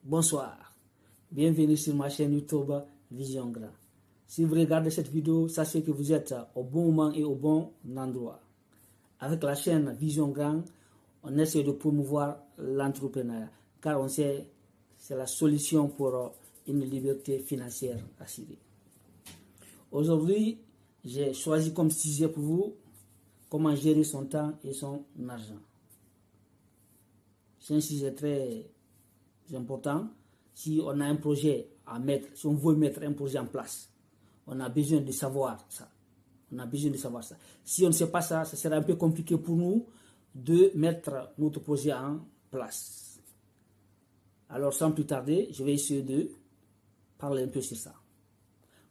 Bonsoir, bienvenue sur ma chaîne YouTube Vision Grand. Si vous regardez cette vidéo, sachez que vous êtes au bon moment et au bon endroit. Avec la chaîne Vision Grand, on essaie de promouvoir l'entrepreneuriat car on sait que c'est la solution pour une liberté financière assurée. Aujourd'hui, j'ai choisi comme sujet pour vous comment gérer son temps et son argent. C'est un sujet très important. Si on a un projet à mettre, si on veut mettre un projet en place, on a besoin de savoir ça. On a besoin de savoir ça. Si on ne sait pas ça, ça sera un peu compliqué pour nous de mettre notre projet en place. Alors sans plus tarder, je vais essayer de parler un peu sur ça.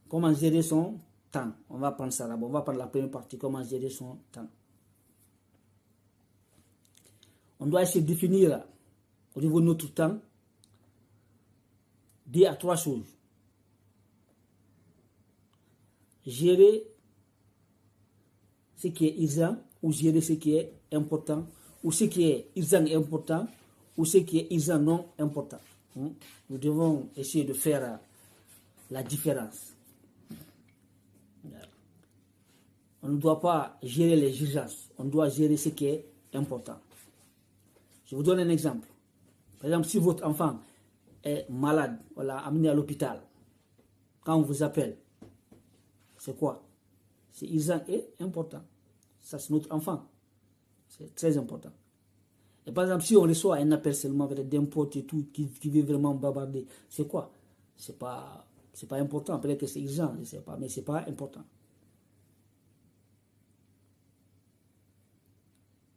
Comment gérer son temps? On va prendre ça d'abord. On va prendre la première partie, comment gérer son temps. On doit essayer de définir au niveau de notre temps 2 à 3 choses. Gérer ce qui est urgent ou gérer ce qui est important, ou ce qui est urgent et important, ou ce qui est urgent non important. Nous devons essayer de faire la différence. On ne doit pas gérer les urgences, on doit gérer ce qui est important. Je vous donne un exemple. Par exemple, si votre enfant est malade, on l'a amené à l'hôpital, quand on vous appelle, c'est quoi? C'est urgent et important. Ça, c'est notre enfant. C'est très important. Et par exemple, si on reçoit un appel seulement avec des potes et tout, qui veut vraiment bavarder, c'est quoi? C'est pas important. Peut-être que c'est urgent, je ne sais pas, mais c'est pas important.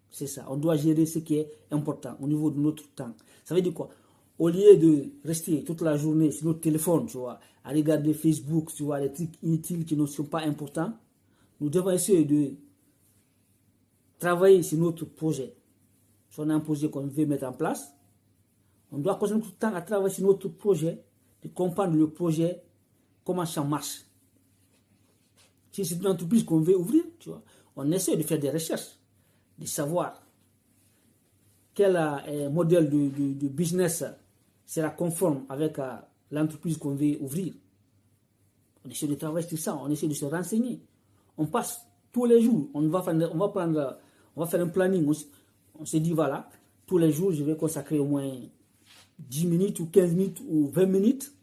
C'est ça. On doit gérer ce qui est important au niveau de notre temps. Ça veut dire quoi? Au lieu de rester toute la journée sur notre téléphone, tu vois, à regarder Facebook, tu vois, les trucs inutiles qui ne sont pas importants, nous devons essayer de travailler sur notre projet. Si on a un projet qu'on veut mettre en place, on doit passer notre temps à travailler sur notre projet, de comprendre le projet, comment ça marche. Si c'est une entreprise qu'on veut ouvrir, tu vois, on essaie de faire des recherches, de savoir quel modèle de business sera conforme avec l'entreprise qu'on veut ouvrir. On essaie de travailler sur ça, on essaie de se renseigner. On passe tous les jours, on va faire un planning. On se dit, voilà, tous les jours, je vais consacrer au moins 10 minutes ou 15 minutes ou 20 minutes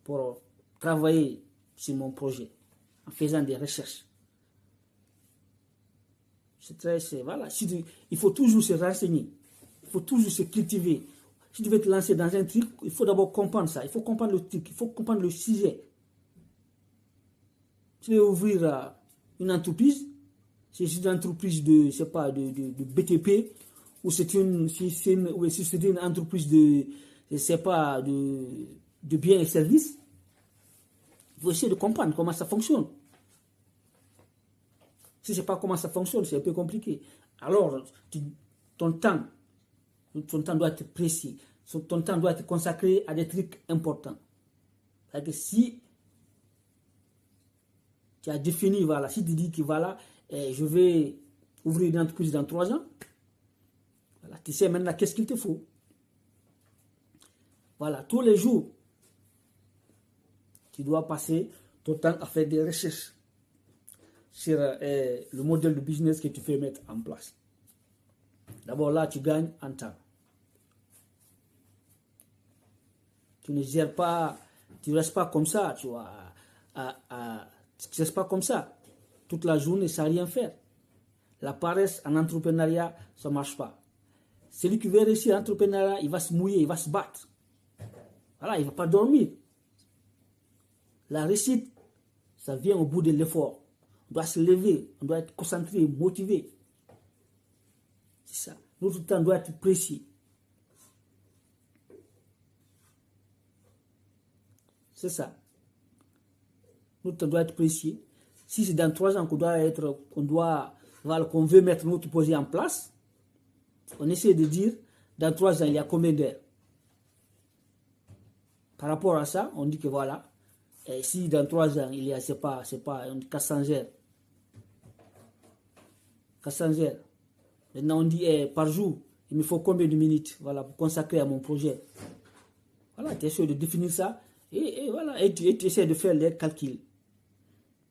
pour travailler sur mon projet en faisant des recherches. Voilà. Il faut toujours se renseigner, il faut toujours se cultiver. Si tu veux te lancer dans un truc, il faut d'abord comprendre ça, il faut comprendre le truc, il faut comprendre le sujet. Si tu veux ouvrir une entreprise, c'est une entreprise de, je sais pas, de BTP, ou si c'est une entreprise de, je sais pas, de biens et services, il faut essayer de comprendre comment ça fonctionne. Si je ne sais pas comment ça fonctionne, c'est un peu compliqué. Alors, ton temps doit être précis. Ton temps doit être consacré à des trucs importants. C'est-à-dire que si tu as défini, voilà, si tu dis que voilà, je vais ouvrir une entreprise dans 3 ans, voilà, tu sais maintenant qu'est-ce qu'il te faut. Voilà, tous les jours, tu dois passer ton temps à faire des recherches sur le modèle de business que tu veux mettre en place. D'abord là, tu gagnes en temps. Tu ne gères pas, tu ne restes pas comme ça, tu vois, tu ne restes pas comme ça toute la journée sans rien faire. La paresse en entrepreneuriat, ça ne marche pas. Celui qui veut réussir en entrepreneuriat, il va se mouiller, il va se battre. Voilà, il ne va pas dormir. La réussite, ça vient au bout de l'effort. On doit se lever, on doit être concentré, motivé. C'est ça. Notre temps doit être précis. C'est ça. Notre temps doit être précis. Si c'est dans 3 ans qu'on veut mettre notre projet en place, on essaie de dire dans 3 ans il y a combien d'heures. Par rapport à ça, on dit que voilà, et si dans 3 ans il y a, c'est pas 400 heures. 400 heures. Maintenant on dit par jour, il me faut combien de minutes, voilà, pour consacrer à mon projet. voilà, tu essaies de définir ça. Et voilà, et tu essaies de faire les calculs.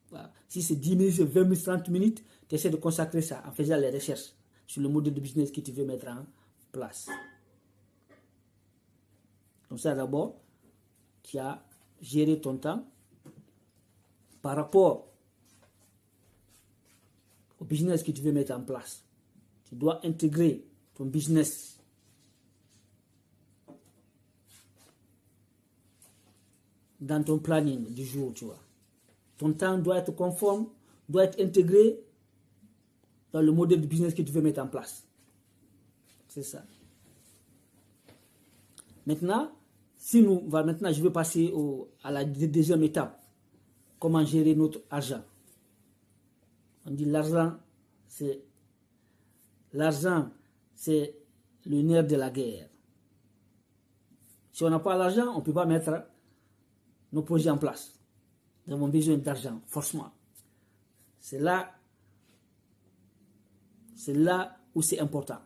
Voilà. Si c'est 10 minutes, 20 minutes, 30 minutes, tu essaies de consacrer ça en faisant les recherches sur le modèle de business que tu veux mettre en place. Comme ça, d'abord, tu as géré ton temps par rapport au business que tu veux mettre en place. Tu dois intégrer ton business dans ton planning du jour, tu vois. Ton temps doit être conforme, doit être intégré dans le modèle de business que tu veux mettre en place. C'est ça. Maintenant, maintenant je vais passer à la deuxième étape. Comment gérer notre argent. On dit l'argent, c'est le nerf de la guerre. Si on n'a pas l'argent, on ne peut pas mettre nos projets en place. Nous avons besoin d'argent, forcément. C'est là où c'est important,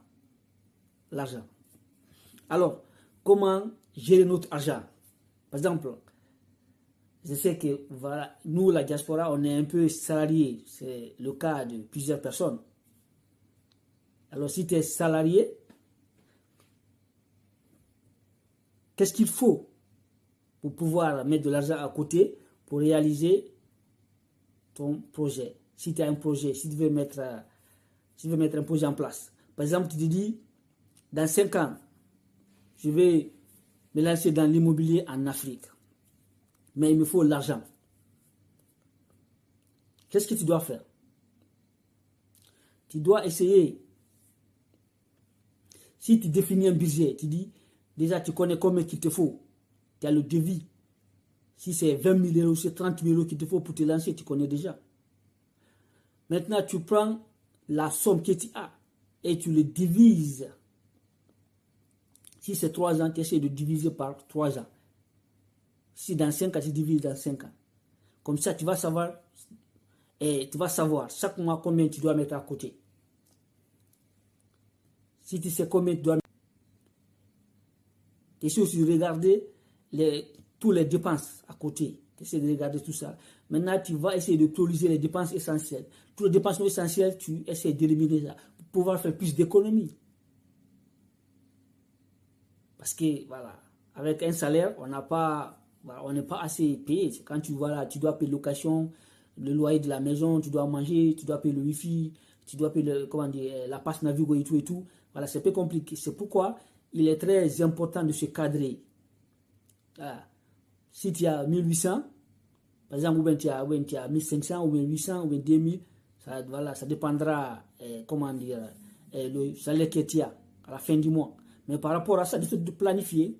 l'argent. Alors, comment gérer notre argent? Par exemple, je sais que voilà, nous, la diaspora, on est un peu salariés. C'est le cas de plusieurs personnes. Alors, si tu es salarié, qu'est-ce qu'il faut pour pouvoir mettre de l'argent à côté pour réaliser ton projet? Si tu as un projet, si tu veux mettre un projet en place. Par exemple, tu te dis, dans 5 ans, je vais me lancer dans l'immobilier en Afrique. Mais il me faut l'argent. Qu'est-ce que tu dois faire? Tu dois essayer. Si tu définis un budget, tu dis, déjà tu connais combien il te faut. Tu as le devis. Si c'est 20 000 euros, c'est 30 000 euros qu'il te faut pour te lancer, tu connais déjà. Maintenant, tu prends la somme que tu as et tu le divises. Si c'est 3 ans, tu essaies de diviser par 3 ans. Si dans 5 ans, tu divises dans 5 ans. Comme ça, tu vas savoir chaque mois combien tu dois mettre à côté. Si tu sais combien tu dois mettre, tu essaies aussi de regarder toutes les dépenses à côté. Tu essaies de regarder tout ça. Maintenant, tu vas essayer de prioriser les dépenses essentielles. Toutes les dépenses non essentielles, tu essaies d'éliminer ça pour pouvoir faire plus d'économies. Parce que, voilà, avec un salaire, on n'est pas assez payé. Quand tu dois payer location, le loyer de la maison, tu dois manger, tu dois payer le wifi, tu dois payer la passe Navigo et tout. Voilà, c'est un peu compliqué. C'est pourquoi il est très important de se cadrer. Voilà. Si tu as 1800, par exemple, ou bien tu as 1500, ou bien 800, ou bien 2000, ça dépendra, le salaire que tu as à la fin du mois. Mais par rapport à ça, de planifier.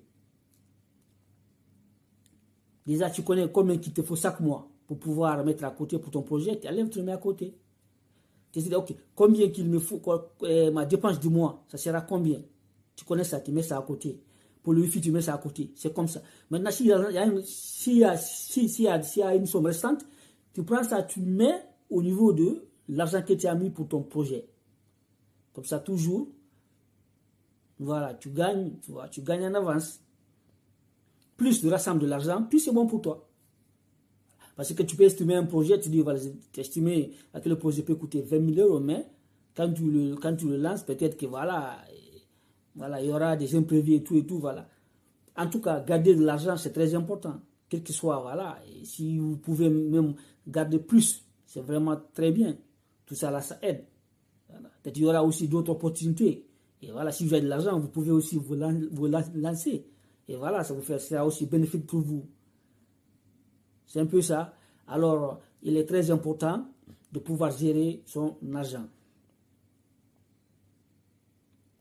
Déjà, tu connais combien il te faut chaque mois pour pouvoir mettre à côté pour ton projet. Tu allais te mettre à côté. Tu te dis, ok, combien qu'il me faut, ma dépense du mois, ça sera combien? Tu connais ça, tu mets ça à côté. Pour le wifi, tu mets ça à côté. C'est comme ça. Maintenant, s'il y a une somme restante, tu prends ça, tu mets au niveau de l'argent que tu as mis pour ton projet. Comme ça, toujours. Voilà, tu gagnes en avance. Plus tu rassembles de l'argent, plus c'est bon pour toi. Parce que tu peux estimer un projet, tu dis, voilà, tu estimes que le projet peut coûter 20 000 euros, mais quand tu le lances, peut-être que voilà, il y aura des imprévus et tout, voilà. En tout cas, garder de l'argent, c'est très important. Quel que soit, voilà. Et si vous pouvez même garder plus, c'est vraiment très bien. Tout ça, là, ça aide. Voilà. Peut-être qu'il y aura aussi d'autres opportunités. Et voilà, si vous avez de l'argent, vous pouvez aussi vous lancer. Et voilà, ça vous sera aussi bénéfique pour vous. C'est un peu ça. Alors, il est très important de pouvoir gérer son argent.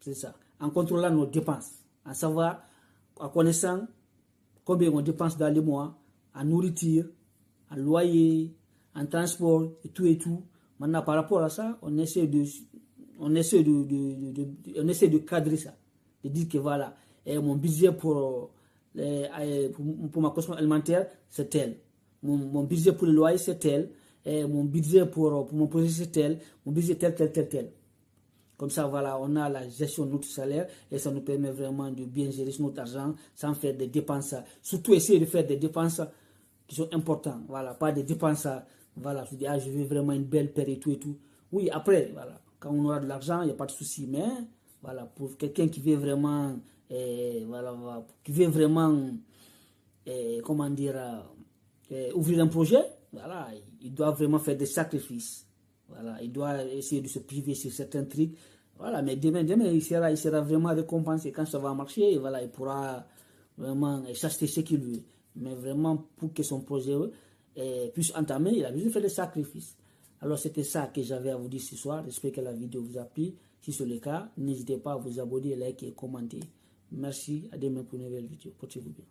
C'est ça. En contrôlant nos dépenses. En savoir, en connaissant combien on dépense dans les mois, en nourriture, en loyer, en transport, et tout. Maintenant, par rapport à ça, on essaie de cadrer ça. De dire que voilà, mon budget pour ma consommation alimentaire, c'est tel. Mon budget pour le loyer, c'est tel. Mon budget pour mon projet, c'est tel. Mon budget tel. Comme ça, voilà, on a la gestion de notre salaire et ça nous permet vraiment de bien gérer notre argent sans faire des dépenses. Surtout essayer de faire des dépenses qui sont importantes. Voilà, pas des dépenses, voilà, je dis, ah, je veux vraiment une belle paire et tout et tout. Oui, après, voilà, quand on aura de l'argent, il n'y a pas de souci. Mais, voilà, pour quelqu'un qui veut vraiment, voilà, qui veut vraiment, comment dire, ouvrir un projet, voilà, il doit vraiment faire des sacrifices. Voilà, il doit essayer de se priver sur certains trucs. Voilà, mais demain il sera vraiment récompensé quand ça va marcher. Et voilà, il pourra vraiment s'acheter ce qu'il veut. Mais vraiment, pour que son projet puisse entamer, il a besoin de faire des sacrifices. Alors, c'était ça que j'avais à vous dire ce soir. J'espère que la vidéo vous a plu. Si c'est le cas, n'hésitez pas à vous abonner, liker et commenter. Merci. À demain pour une nouvelle vidéo. Portez-vous bien.